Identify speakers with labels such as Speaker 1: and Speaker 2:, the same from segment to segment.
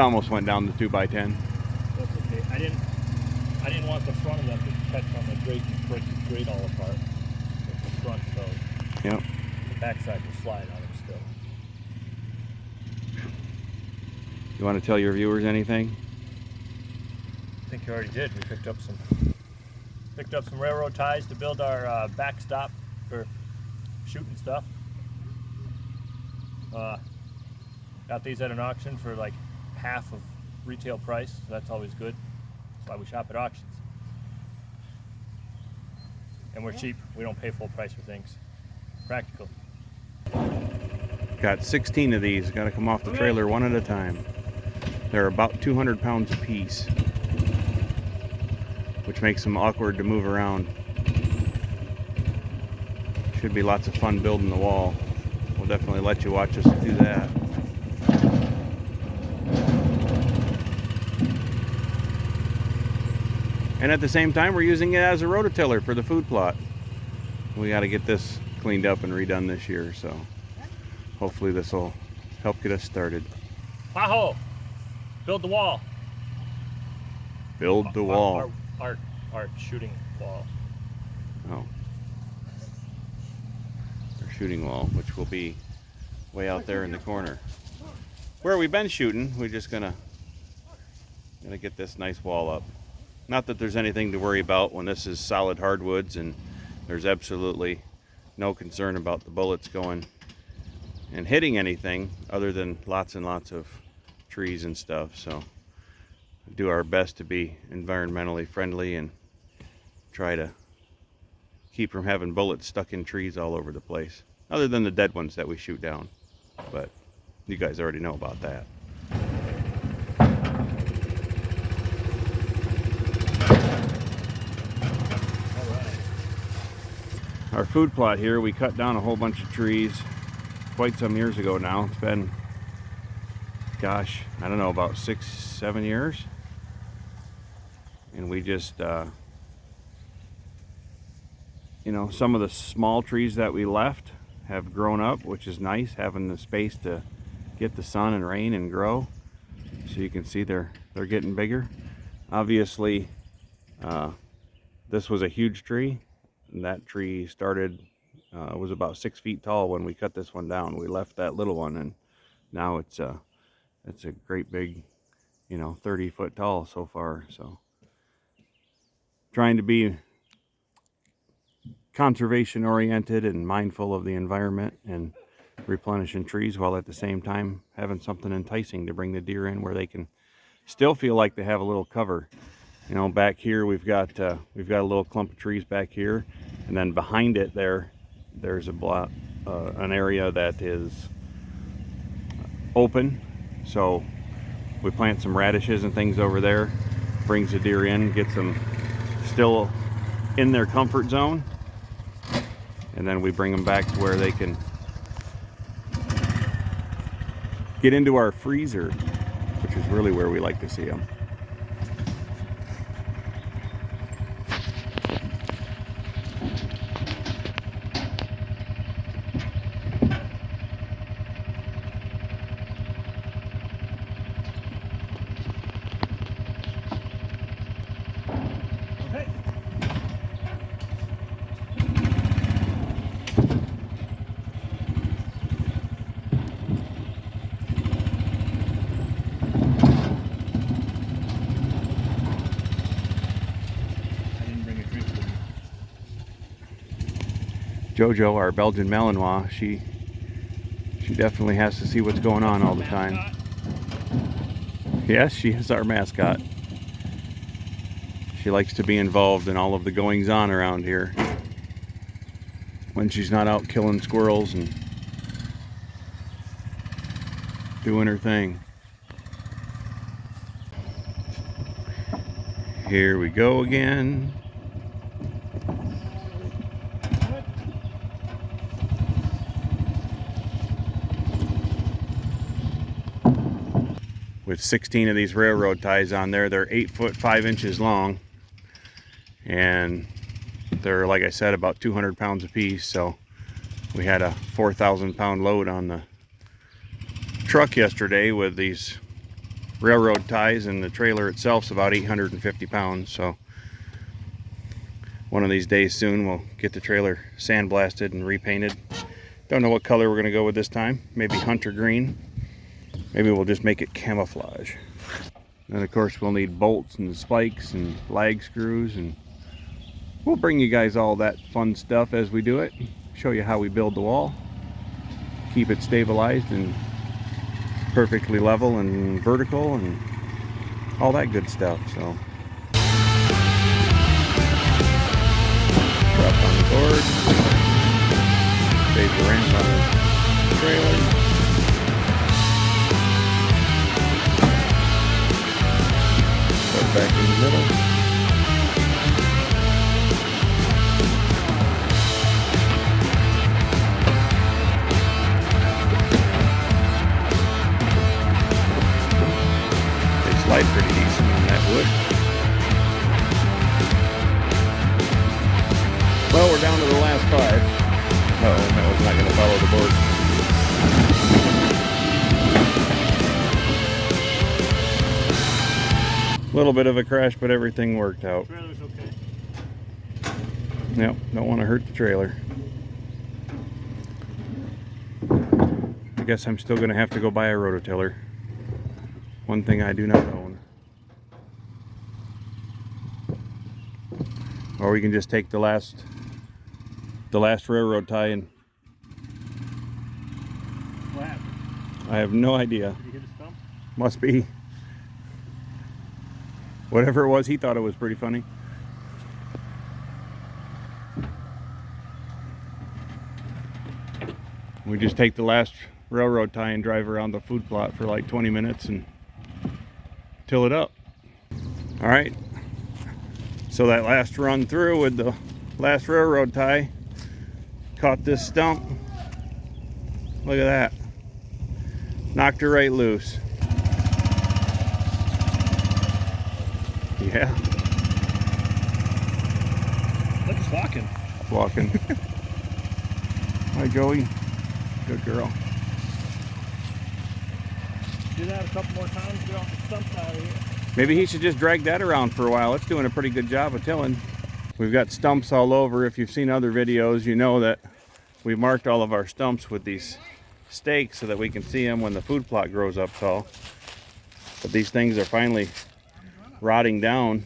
Speaker 1: almost went down the 2x10.
Speaker 2: That's okay. I didn't want the front of them to catch on the grate and break the grate all apart. With the front, so
Speaker 1: Yep.
Speaker 2: the backside will slide on them still.
Speaker 1: You want to tell your viewers anything?
Speaker 2: I think you already did. We picked up some railroad ties to build our backstop for shooting stuff. Got these at an auction for like half of retail price, so that's always good. That's why we shop at auctions. And we're cheap. We don't pay full price for things. Practical.
Speaker 1: Got 16 of these. Got to come off the trailer one at a time. They're about 200 pounds a piece, which makes them awkward to move around. Should be lots of fun building the wall. We'll definitely let you watch us do that. And at the same time, we're using it as a rototiller for the food plot. We got to get this cleaned up and redone this year, so hopefully this will help get us started.
Speaker 2: Paho! Build the wall.
Speaker 1: Build the wall.
Speaker 2: Our shooting wall.
Speaker 1: Oh. Our shooting wall, which will be way out there in the corner. Where we've been shooting, we're just gonna get this nice wall up. Not that there's anything to worry about when this is solid hardwoods, and there's absolutely no concern about the bullets going and hitting anything other than lots and lots of trees and stuff. So do our best to be environmentally friendly and try to keep from having bullets stuck in trees all over the place, other than the dead ones that we shoot down. But you guys already know about that. Our food plot here, we cut down a whole bunch of trees quite some years ago now. It's been, gosh, I don't know, about 6-7 years. And we just, you know, some of the small trees that we left have grown up, which is nice, having the space to get the sun and rain and grow. So you can see they're getting bigger. Obviously, this was a huge tree. And that tree started, was about 6 feet tall when we cut this one down. We left that little one, and now it's a great big, you know, 30-foot tall so far. So trying to be conservation oriented and mindful of the environment and replenishing trees, while at the same time having something enticing to bring the deer in where they can still feel like they have a little cover. You know, back here we've got a little clump of trees back here, and then behind it there's a block, an area that is open. So we plant some radishes and things over there, brings the deer in, gets them still in their comfort zone, and then we bring them back to where they can get into our freezer, which is really where we like to see them. Jojo, our Belgian Malinois, she definitely has to see what's going on all the time. Yes, she is our mascot. She likes to be involved in all of the goings on around here when she's not out killing squirrels and doing her thing. Here we go again. With 16 of these railroad ties on there. They're 8 foot 5 inches long, and they're, like I said, about 200 pounds a piece. So we had a 4,000 pound load on the truck yesterday with these railroad ties, and the trailer itself's about 850 pounds. So one of these days soon we'll get the trailer sandblasted and repainted. Don't know what color we're going to go with this time. Maybe hunter green. Maybe we'll just make it camouflage. And of course we'll need bolts and spikes and lag screws, and we'll bring you guys all that fun stuff as we do it. Show you how we build the wall. Keep it stabilized and perfectly level and vertical and all that good stuff. So drop on the board, save the ramp on the trailer. Put back in the middle. Slide pretty decent on that wood. Well, we're down to the last 5. Uh-oh, that was not going to follow the board. A little bit of a crash, but everything worked out.
Speaker 2: Trailer's okay.
Speaker 1: Yep, don't want to hurt the trailer. I guess I'm still going to have to go buy a rototiller. One thing I do not own. Or we can just take the last railroad tie and...
Speaker 2: What happened?
Speaker 1: I have no idea.
Speaker 2: Did you hit a stump?
Speaker 1: Must be. Whatever it was, he thought it was pretty funny. We just take the last railroad tie and drive around the food plot for like 20 minutes and till it up. All right, so that last run through with the last railroad tie caught this stump. Look at that, knocked her right loose. Yeah,
Speaker 2: Look, it's walking.
Speaker 1: walking. Hi Joey, good girl.
Speaker 2: Do that a couple more times, get all the stumps out of here.
Speaker 1: Maybe he should just drag that around for a while. It's doing a pretty good job of tilling. We've got stumps all over. If you've seen other videos, you know that we marked all of our stumps with these stakes so that we can see them when the food plot grows up tall. But these things are finally rotting down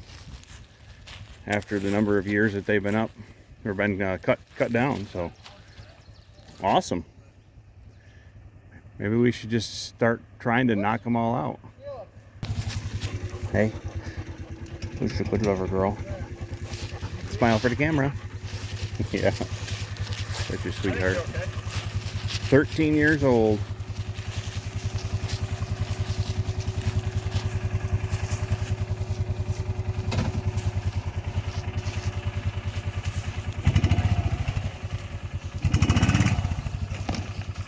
Speaker 1: after the number of years that they've been up or been cut down. So awesome. Maybe we should just start trying to knock them all out. Hey, who's a good lover girl? Smile for the camera. Yeah, such a sweetheart. 13 years old.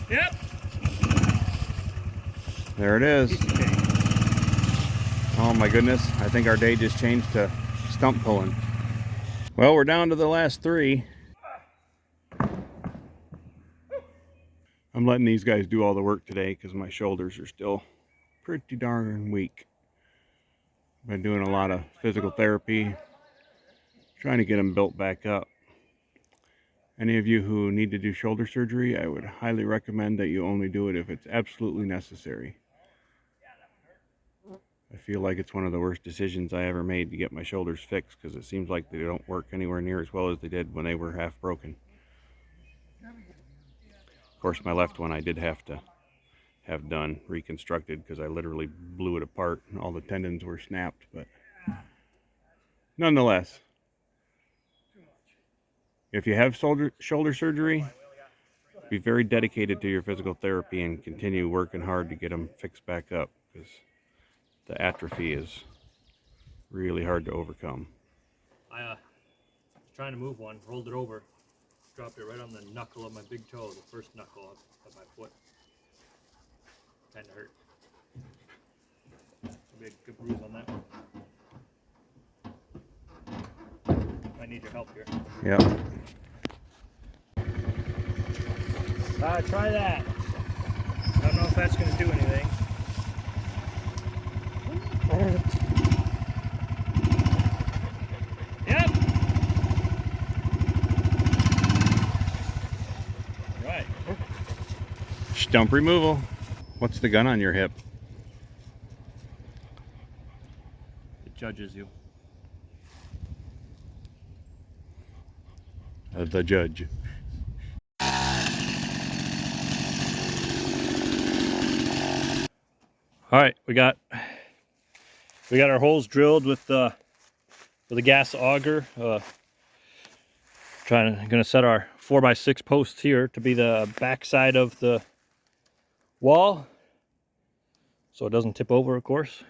Speaker 2: Yep.
Speaker 1: There it is. Oh my goodness, I think our day just changed to stump pulling. Well, we're down to the last 3. I'm letting these guys do all the work today because my shoulders are still pretty darn weak. Been doing a lot of physical therapy, trying to get them built back up. Any of you who need to do shoulder surgery, I would highly recommend that you only do it if it's absolutely necessary. I feel like it's one of the worst decisions I ever made to get my shoulders fixed because it seems like they don't work anywhere near as well as they did when they were half broken. Of course, my left one I did have to have done reconstructed because I literally blew it apart and all the tendons were snapped, but nonetheless, if you have shoulder surgery, be very dedicated to your physical therapy and continue working hard to get them fixed back up because the atrophy is really hard to overcome.
Speaker 2: I was trying to move one, rolled it over, dropped it right on the knuckle of my big toe, the first knuckle of my foot. Kinda hurt. Maybe a good bruise on that one. I need your help here.
Speaker 1: Yeah.
Speaker 2: Try that. I don't know if that's going to do anything. Yep. Right.
Speaker 1: Stump removal. What's the gun on your hip?
Speaker 2: It judges you.
Speaker 1: The judge.
Speaker 2: All right, we got our holes drilled with the gas auger. Gonna set our 4x6 posts here to be the back side of the wall, so it doesn't tip over, of course.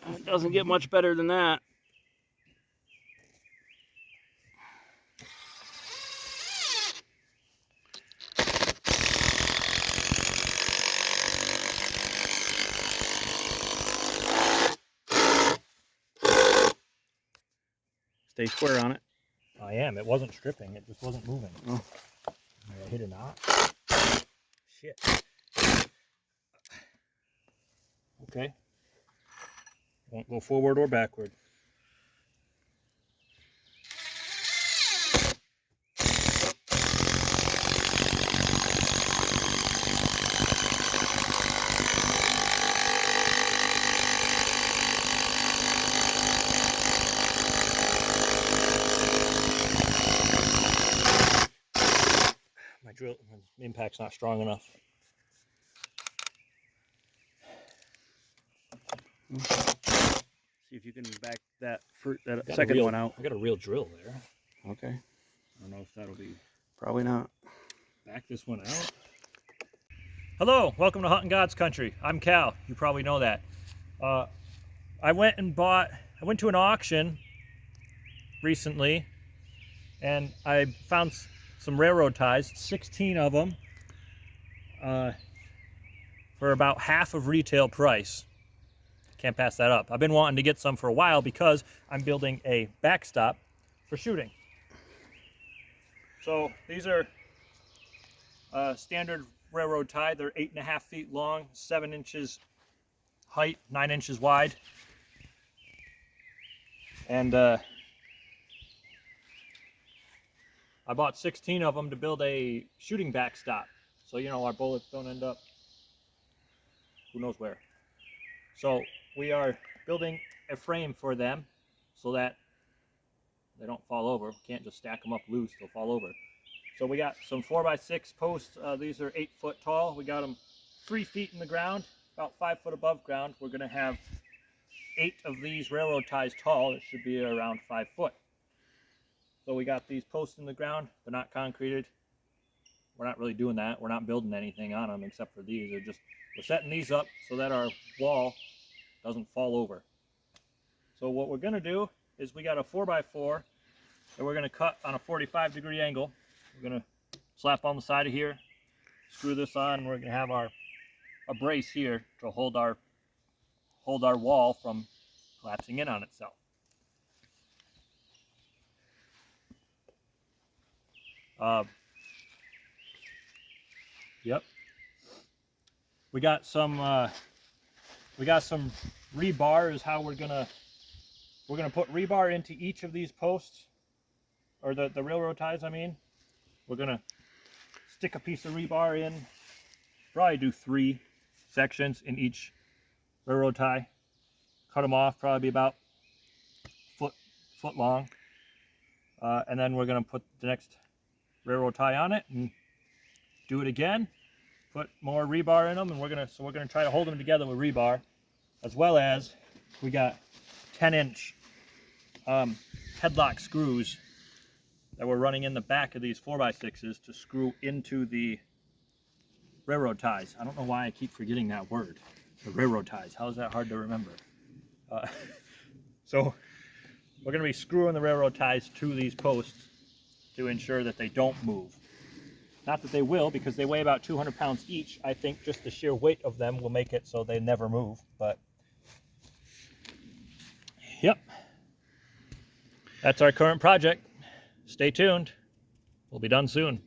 Speaker 2: It doesn't get much better than that.
Speaker 1: Stay square on it.
Speaker 2: I am. It wasn't stripping. It just wasn't moving.
Speaker 1: Oh.
Speaker 2: I hit a knot. Shit. Okay. Won't go forward or backward. My impact's not strong enough.
Speaker 1: See if you can back that
Speaker 2: Got
Speaker 1: second one out.
Speaker 2: I got a real drill there.
Speaker 1: Okay.
Speaker 2: I don't know if that'll be.
Speaker 1: Probably not.
Speaker 2: Back this one out. Hello, welcome to Hunting God's Country. I'm Cal. You probably know that. I went to an auction recently, and I found some railroad ties, 16 of them, for about half of retail price. Can't pass that up. I've been wanting to get some for a while because I'm building a backstop for shooting. So these are standard railroad tie. They're 8.5 feet long, 7 inches height, 9 inches wide. And I bought 16 of them to build a shooting backstop. So, you know, our bullets don't end up who knows where. So we are building a frame for them so that they don't fall over. We can't just stack them up loose, they'll fall over. So we got some 4x6 posts. These are 8 foot tall. We got them 3 feet in the ground, about 5 foot above ground. We're gonna have 8 of these railroad ties tall. It should be around 5 foot. So we got these posts in the ground. They're not concreted. We're not really doing that. We're not building anything on them except for these. We're setting these up so that our wall doesn't fall over. So what we're gonna do is we got a 4x4 that we're gonna cut on a 45-degree angle. We're gonna slap on the side of here, screw this on, and we're gonna have a brace here to hold our wall from collapsing in on itself. Yep. We got some rebar is how we're gonna put rebar into each of these posts, or the railroad ties, I mean. We're gonna stick a piece of rebar in, probably do 3 sections in each railroad tie, cut them off, probably be about foot long, and then we're gonna put the next railroad tie on it and do it again, put more rebar in them, and we're gonna try to hold them together with rebar, as well as we got 10-inch headlock screws that we're running in the back of these 4x6s to screw into the railroad ties. I don't know why I keep forgetting that word. The railroad ties. How is that hard to remember? So we're going to be screwing the railroad ties to these posts to ensure that they don't move. Not that they will, because they weigh about 200 pounds each. I think just the sheer weight of them will make it so they never move. But yep, that's our current project. Stay tuned. We'll be done soon.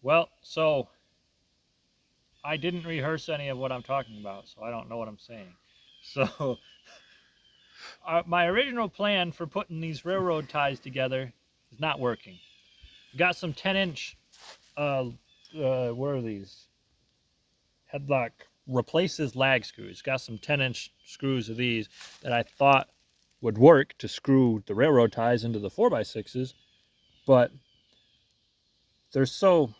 Speaker 2: Well, so I didn't rehearse any of what I'm talking about, so I don't know what I'm saying. So my original plan for putting these railroad ties together is not working. We got some 10-inch, what are these? Headlock replaces lag screws. Got some 10-inch screws of these that I thought would work to screw the railroad ties into the 4x6s, but they're so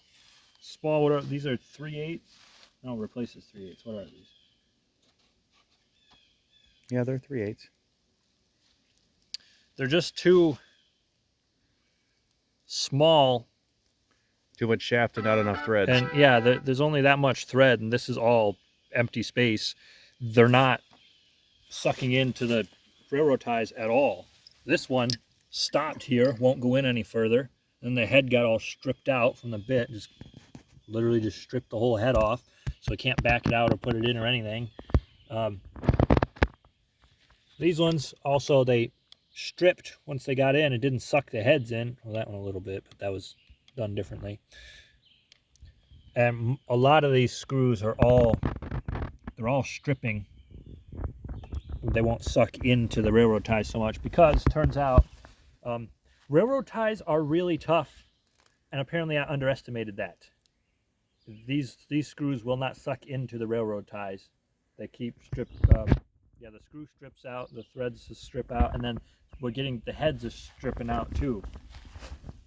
Speaker 2: small. What are these? Are 3/8? No, replaces 3/8. What are these?
Speaker 1: Yeah, they're 3/8.
Speaker 2: They're just too small.
Speaker 1: Too much shaft and not enough threads.
Speaker 2: And yeah, there's only that much thread, and this is all empty space. They're not sucking into the railroad ties at all. This one stopped here, won't go in any further. Then the head got all stripped out from the bit, just literally just stripped the whole head off, so I can't back it out or put it in or anything. These ones also, they stripped once they got in. It didn't suck the heads in. Well, that one a little bit, but that was done differently. And a lot of these screws are they're all stripping. They won't suck into the railroad ties so much, because it turns out railroad ties are really tough, and apparently I underestimated that. These screws will not suck into the railroad ties. They keep yeah, the screw strips out, the threads strip out, and then we're getting the heads are stripping out too.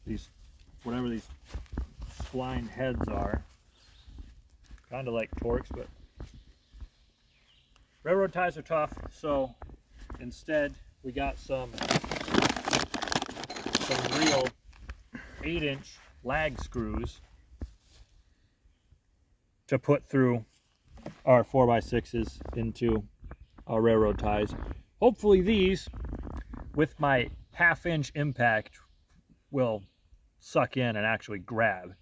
Speaker 2: These, whatever these spline heads are, kind of like Torx, but railroad ties are tough. So instead, we got some real 8-inch lag screws to put through our 4x6s into our railroad ties. Hopefully these, with my 1/2-inch impact, will suck in and actually grab.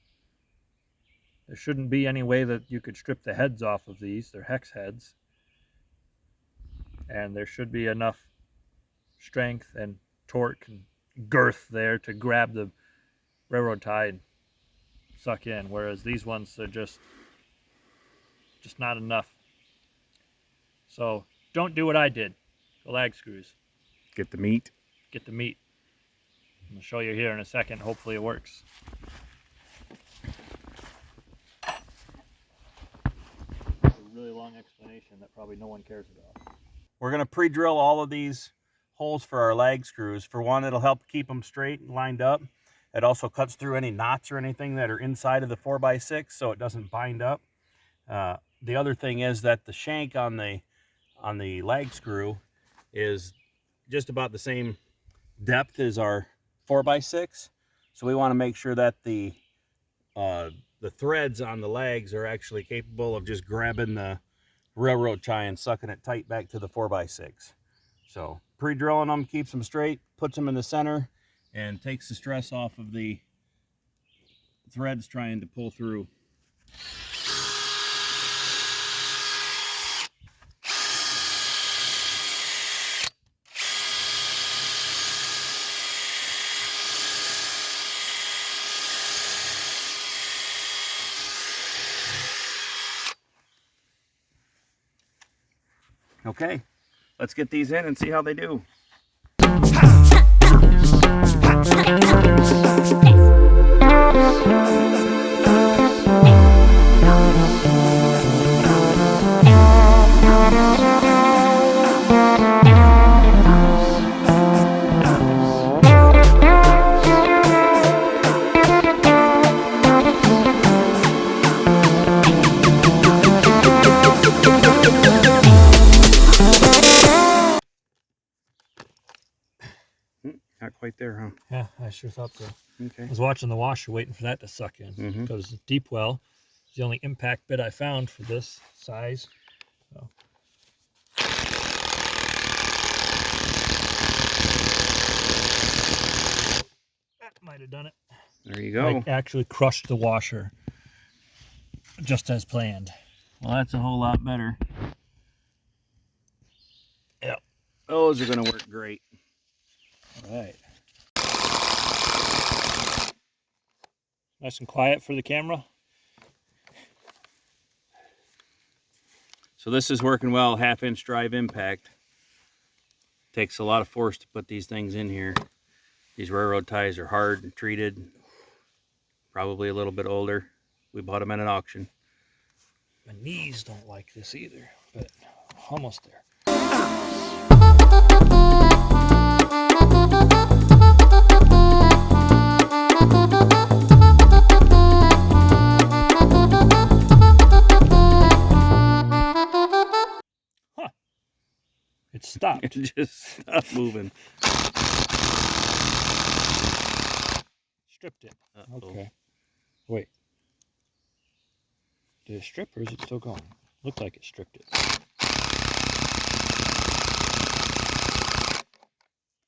Speaker 2: There shouldn't be any way that you could strip the heads off of these. They're hex heads. And there should be enough strength and torque and girth there to grab the railroad tie and suck in, whereas these ones are just not enough. So don't do what I did. The lag screws.
Speaker 1: Get the meat.
Speaker 2: Get the meat. I'm going to show you here in a second. Hopefully it works. It's a really long explanation that probably no one cares about.
Speaker 1: We're going to pre-drill all of these holes for our lag screws. For one, it'll help keep them straight and lined up. It also cuts through any knots or anything that are inside of the 4x6, so it doesn't bind up. The other thing is that the shank on the lag screw is just about the same depth as our 4x6, so we want to make sure that the threads on the legs are actually capable of just grabbing the railroad tie and sucking it tight back to the 4x6. So pre-drilling them keeps them straight, puts them in the center, and takes the stress off of the threads trying to pull through. Okay, let's get these in and see how they do. Not quite there, huh?
Speaker 2: Yeah, I sure thought so.
Speaker 1: Okay.
Speaker 2: I was watching the washer waiting for that to suck in because deep well is the only impact bit I found for this size. So. That might have done it.
Speaker 1: There you go.
Speaker 2: I actually crushed the washer just as planned. Well, that's a whole lot better. Yep.
Speaker 1: Those are going to work great.
Speaker 2: All right. Nice and quiet for the camera.
Speaker 1: So this is working well, 1/2-inch drive impact. Takes a lot of force to put these things in here. These railroad ties are hard and treated. Probably a little bit older. We bought them at an auction.
Speaker 2: My knees don't like this either, but almost there. Huh. It stopped.
Speaker 1: It just stopped moving.
Speaker 2: Stripped it.
Speaker 1: Uh-oh.
Speaker 2: Okay. Wait. Did it strip or is it still going? Looked like it stripped it.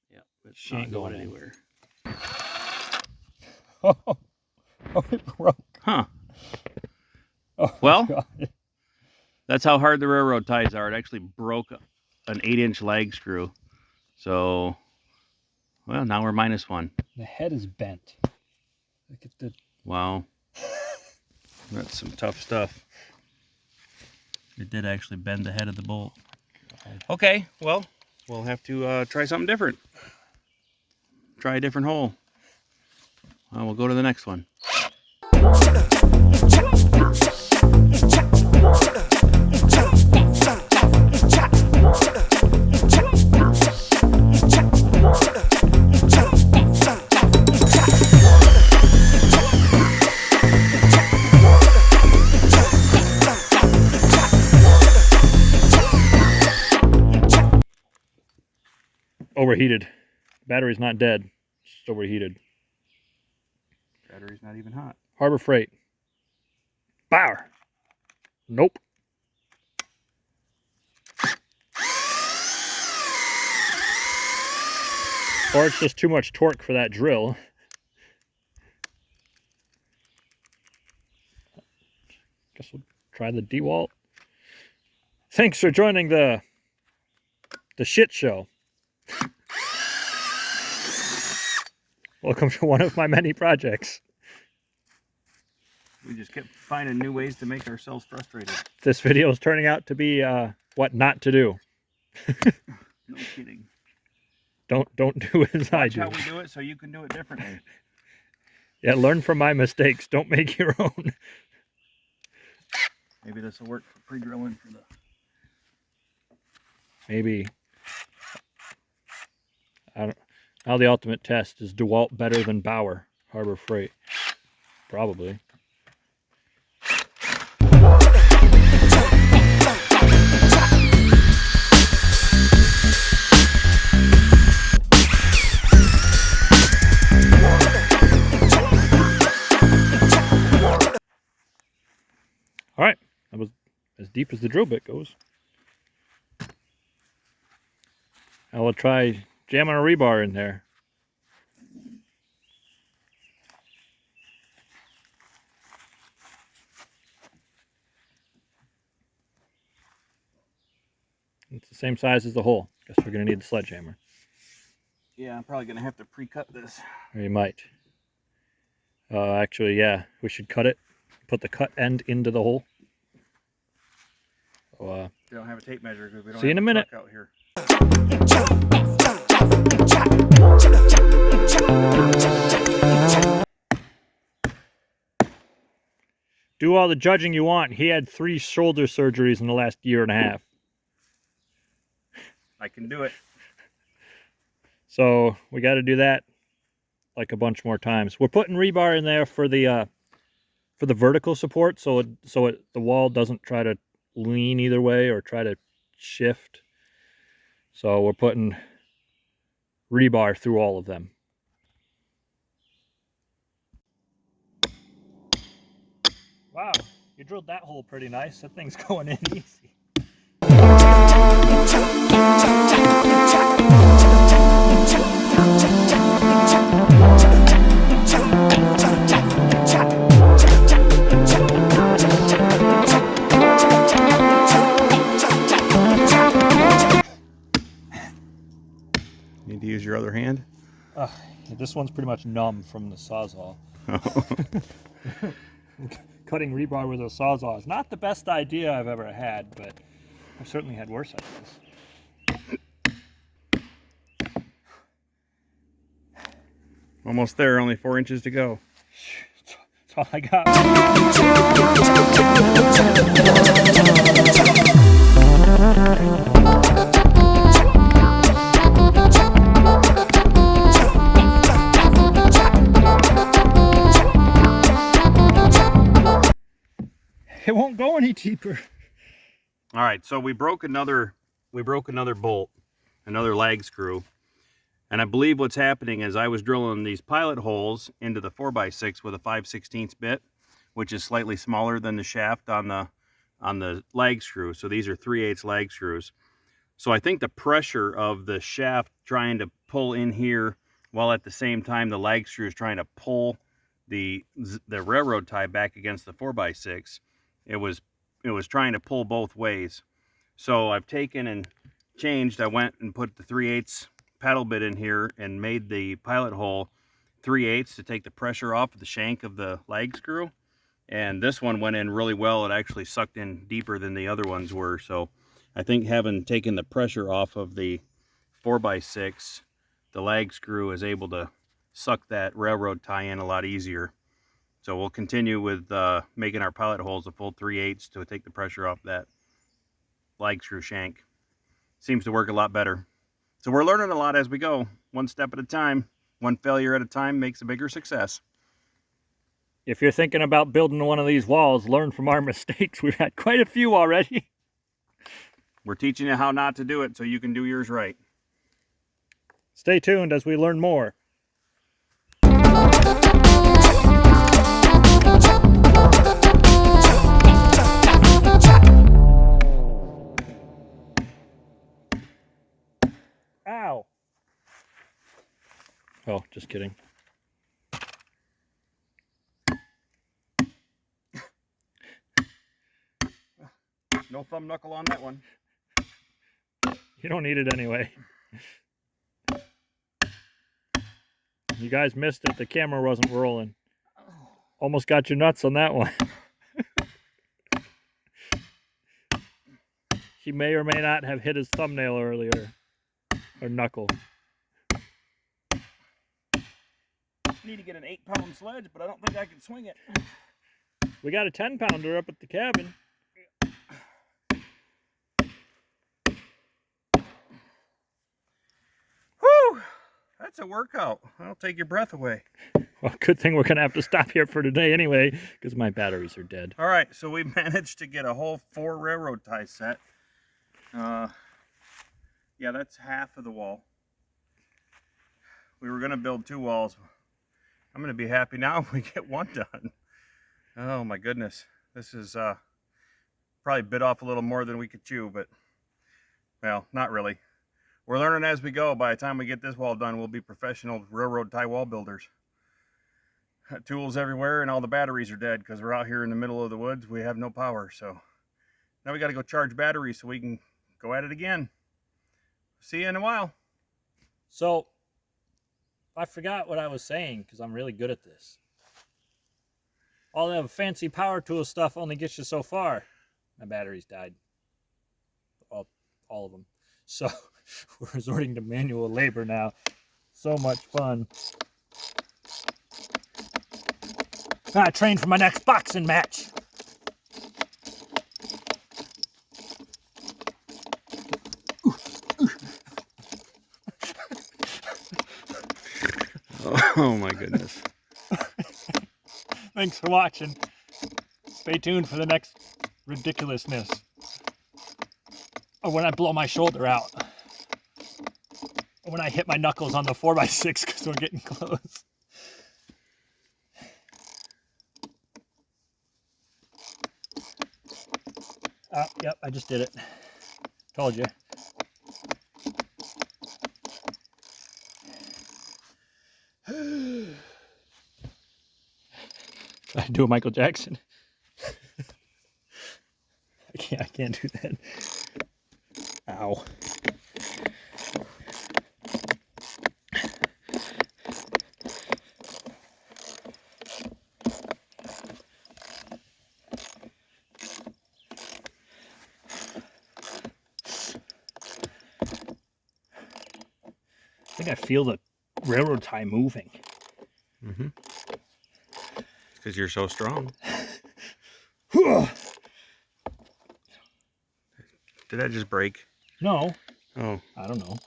Speaker 1: Yeah, it's
Speaker 2: She
Speaker 1: not
Speaker 2: ain't
Speaker 1: going
Speaker 2: going
Speaker 1: anywhere.
Speaker 2: Oh, it broke.
Speaker 1: Huh.
Speaker 2: Oh,
Speaker 1: Well,
Speaker 2: God.
Speaker 1: that's how hard the railroad ties are. It actually broke an 8-inch lag screw. So, well, now we're -1.
Speaker 2: The head is bent. Look at the...
Speaker 1: Wow. That's some tough stuff. It did actually bend the head of the bolt. Okay, well, we'll have to try something different. Try a different hole. We'll go to the next one.
Speaker 2: Overheated. Battery's not dead. It's just overheated.
Speaker 1: Battery's not even hot.
Speaker 2: Harbor Freight. Bauer. Nope. Or it's just too much torque for that drill. Guess we'll try the DeWalt. Thanks for joining the shit show. Welcome to one of my many projects.
Speaker 1: We just kept finding new ways to make ourselves frustrated.
Speaker 2: This video is turning out to be what not to do.
Speaker 1: No kidding.
Speaker 2: Don't do it as I
Speaker 1: Watch
Speaker 2: do.
Speaker 1: how we do it so you can do it differently.
Speaker 2: Yeah, learn from my mistakes. Don't make your own.
Speaker 1: Maybe this will work for pre-drilling for the...
Speaker 2: Maybe. I don't. Now the ultimate test is DeWalt better than Bauer Harbor Freight? Probably. All right, that was as deep as the drill bit goes. I will try jamming a rebar in there. It's the same size as the hole. Guess we're going to need the sledgehammer.
Speaker 1: Yeah, I'm probably going to have to pre-cut this.
Speaker 2: Or you might. Actually, yeah, we should cut it. Put the cut end into the hole. So,
Speaker 1: We don't have a tape measure because we don't
Speaker 2: see you
Speaker 1: have
Speaker 2: in a minute.
Speaker 1: truck out here.
Speaker 2: Do all the judging you want. He had 3 shoulder surgeries in the last year and a half.
Speaker 1: I can do it.
Speaker 2: So we got to do that like a bunch more times. We're putting rebar in there for the vertical support, so the wall doesn't try to lean either way or try to shift. So we're putting rebar through all of them. Wow, you drilled that hole pretty nice. That thing's going in easy.
Speaker 1: Need to use your other hand?
Speaker 2: This one's pretty much numb from the Sawzall. Cutting rebar with a Sawzall is not the best idea I've ever had, but I've certainly had worse ideas.
Speaker 1: Almost there, only 4 inches to go.
Speaker 2: That's all I got. It won't go any deeper.
Speaker 1: All right, so we broke another bolt, another lag screw. And I believe what's happening is I was drilling these pilot holes into the 4x6 with a 5/16 bit, which is slightly smaller than the shaft on the lag screw. So these are 3/8 lag screws. So I think the pressure of the shaft trying to pull in here while at the same time the lag screw is trying to pull the railroad tie back against the 4x6, it was trying to pull both ways. So I've taken and changed. I went and put the 3/8 paddle bit in here and made the pilot hole 3/8 to take the pressure off of the shank of the lag screw. And this one went in really well. It actually sucked in deeper than the other ones were. So I think having taken the pressure off of the 4x6, the lag screw is able to suck that railroad tie in a lot easier. So we'll continue with making our pilot holes a full 3/8 to take the pressure off that lag screw shank. Seems to work a lot better. So we're learning a lot as we go, one step at a time. One failure at a time makes a bigger success.
Speaker 2: If you're thinking about building one of these walls, learn from our mistakes. We've had quite a few already.
Speaker 1: We're teaching you how not to do it so you can do yours right.
Speaker 2: Stay tuned as we learn more. Ow. Oh, just kidding.
Speaker 1: No thumb knuckle on that one.
Speaker 2: You don't need it anyway. You guys missed it. The camera wasn't rolling. Almost got your nuts on that one. He may or may not have hit his thumbnail earlier. Or knuckle.
Speaker 1: Need to get an 8-pound sledge, but I don't think I can swing it.
Speaker 2: We got a 10-pounder up at the cabin.
Speaker 1: Whew! That's a workout. That'll take your breath away.
Speaker 2: Well, good thing we're going to have to stop here for today anyway, because my batteries are dead.
Speaker 1: All right, so we managed to get a whole 4 railroad tie set. Yeah, that's half of the wall. We were going to build 2 walls. I'm going to be happy now if we get one done. Oh my goodness. This is probably bit off a little more than we could chew, but, well, not really. We're learning as we go. By the time we get this wall done, we'll be professional railroad tie wall builders. Tools everywhere, and all the batteries are dead because we're out here in the middle of the woods. We have no power, so now we got to go charge batteries so we can go at it again. See you in a while.
Speaker 2: So, I forgot what I was saying because I'm really good at this. All that fancy power tool stuff only gets you so far. My batteries died. All of them. So, we're resorting to manual labor now. So much fun. I trained for my next boxing match.
Speaker 1: Oh my goodness.
Speaker 2: Thanks for watching. Stay tuned for the next ridiculousness. Or when I blow my shoulder out. when I hit my knuckles on the 4x6 because we're getting close. Yep, I just did it. Told you. I do a Michael Jackson. I can't do that. Ow. I think I feel the railroad tie moving.
Speaker 1: Mm-hmm. Because you're so strong. Did that just break?
Speaker 2: No.
Speaker 1: Oh.
Speaker 2: I don't know.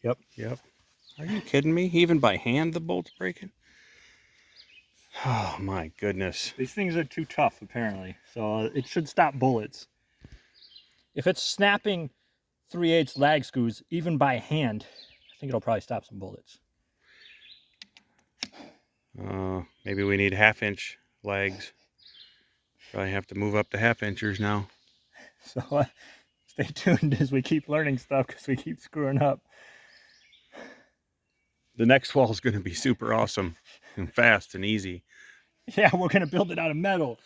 Speaker 2: Yep.
Speaker 1: Yep. Are you kidding me? Even by hand the bolt's breaking? Oh my goodness.
Speaker 2: These things are too tough apparently. So it should stop bullets. If it's snapping 3/8 lag screws, even by hand, I think it'll probably stop some bullets.
Speaker 1: Maybe we need 1/2-inch legs. Probably have to move up to 1/2-inchers now.
Speaker 2: So stay tuned as we keep learning stuff because we keep screwing up.
Speaker 1: The next wall is going to be super awesome and fast and easy.
Speaker 2: Yeah, we're going to build it out of metal.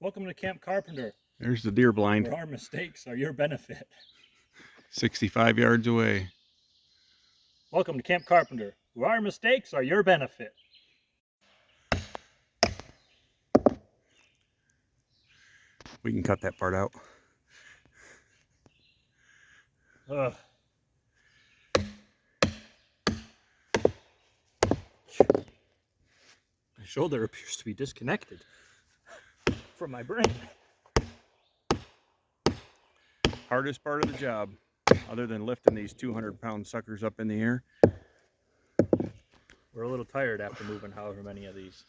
Speaker 2: Welcome to Camp Carpenter,
Speaker 1: There's the deer blind.
Speaker 2: where our mistakes are your benefit.
Speaker 1: 65 yards away.
Speaker 2: Welcome to Camp Carpenter, where our mistakes are your benefit.
Speaker 1: We can cut that part out.
Speaker 2: Ugh. My shoulder appears to be disconnected from my brain.
Speaker 1: Hardest part of the job, other than lifting these 200-pound suckers up in the air.
Speaker 2: We're a little tired after moving however many of these.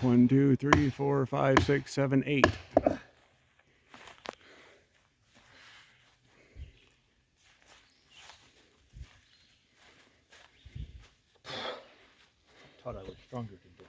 Speaker 1: One, two, three, four, five, 6, 7, 8.
Speaker 2: Thought I was stronger than this.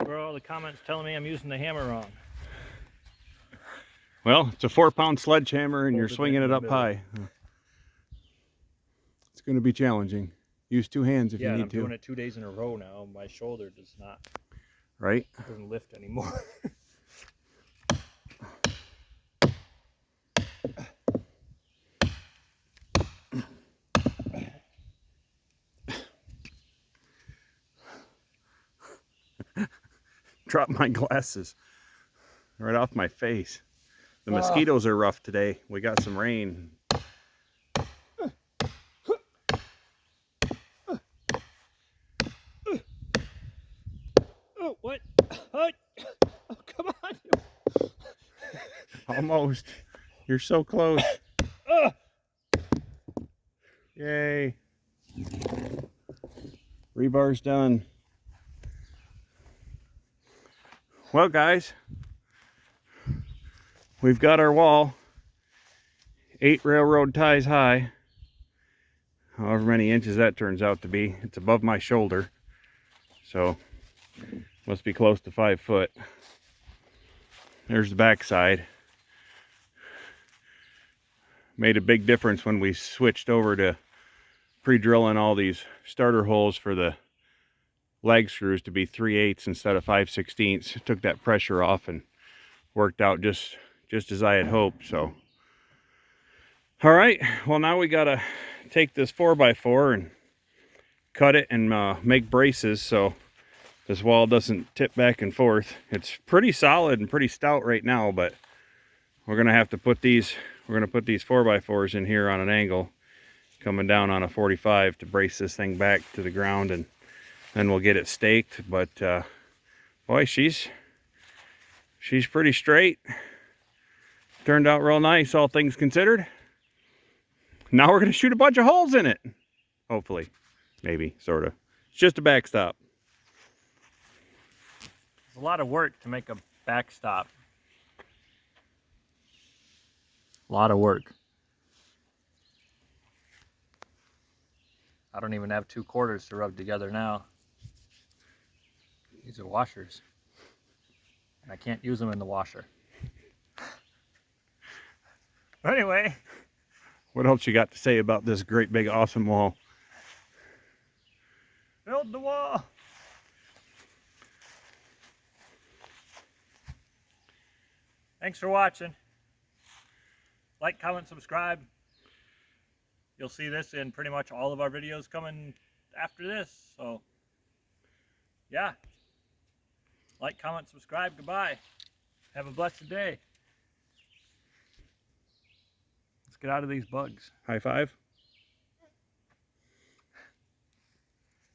Speaker 2: Where are all the comments telling me I'm using the hammer wrong?
Speaker 1: Well, it's a 4-pound sledgehammer and you're
Speaker 2: Hold it
Speaker 1: swinging
Speaker 2: in
Speaker 1: it
Speaker 2: the
Speaker 1: up
Speaker 2: middle.
Speaker 1: high. It's going to be challenging. Use 2 hands if
Speaker 2: Yeah,
Speaker 1: you
Speaker 2: and
Speaker 1: need
Speaker 2: I'm
Speaker 1: to.
Speaker 2: doing it 2 days in a row now. My shoulder does not,
Speaker 1: Right?
Speaker 2: doesn't lift anymore.
Speaker 1: Drop my glasses right off my face. The mosquitoes are rough today. We got some rain.
Speaker 2: Oh, what? Oh, come on.
Speaker 1: Almost. You're so close. Yay. Rebar's done. Well, guys, we've got our wall 8 railroad ties high. However many inches that turns out to be. It's above my shoulder. So, must be close to 5 foot. There's the back side. Made a big difference when we switched over to pre-drilling all these starter holes for the lag screws to be 3/8 instead of 5/16. It took that pressure off and worked out just as I had hoped. So, all right, well, now we gotta take this 4x4 and cut it and make braces so this wall doesn't tip back and forth. It's pretty solid and pretty stout right now, but we're gonna have to put these, we're gonna put these 4x4s in here on an angle, coming down on a 45 to brace this thing back to the ground, and then we'll get it staked. But boy, she's pretty straight. Turned out real nice, all things considered. Now we're gonna shoot a bunch of holes in it. Hopefully, maybe, sorta. It's just a backstop.
Speaker 2: It's a lot of work to make a backstop. A lot of work. I don't even have 2 quarters to rub together now. These are washers. And I can't use them in the washer. Anyway.
Speaker 1: What else you got to say about this great big awesome wall?
Speaker 2: Build the wall. Thanks for watching. Like, comment, subscribe. You'll see this in pretty much all of our videos coming after this. So, yeah. Like, comment, subscribe. Goodbye. Have a blessed day. Let's get out of these bugs.
Speaker 1: High five.